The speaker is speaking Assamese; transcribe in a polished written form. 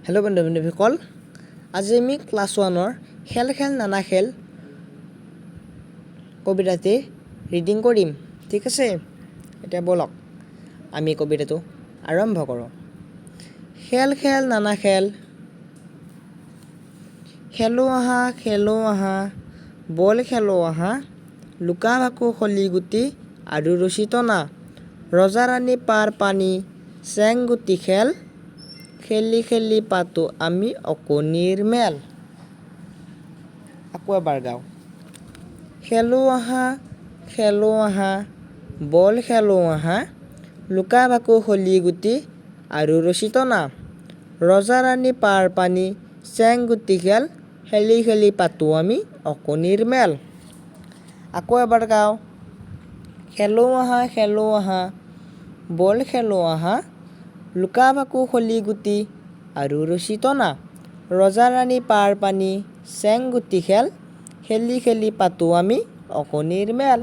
হেল্ল' বন্ধু-বান্ধৱীসকল, আজি আমি ক্লাছ 1-ৰ খেল খেল নানা খেল কবিতাটি ৰিডিং কৰিম। ঠিক আছে, এতিয়া ব'লক আমি কবিতাটো আৰম্ভ কৰোঁ। খেল খেল নানা খেল, খেলো আহা বল খেলো আহা, লুকা ভাকু খলি গুটি আৰু ৰছী টনা, ৰজা ৰাণী পাৰ পানী চেং গুটি খেল, খেলি খেলি পাতো আমি অকণিৰ মেল। আকৌ এবাৰ গাওঁ। খেলো আহা বল খেলো আহা, লুকা ভাকু খলি গুটি আৰু ৰছী টনা, ৰজা ৰাণী পাৰ পানী চেং গুটি খেল, খেলি খেলি পাতো আমি অকণিৰ মেল। আকৌ এবাৰ গাওঁ। খেলো আহা বল খেলো আহা, লুকা ভাকু খলি গুটি আৰু ৰছী টনা, ৰজা ৰাণী পাৰ পানী চেং গুটি খেল, খেলি খেলি পাতো আমি অকণিৰ মেল।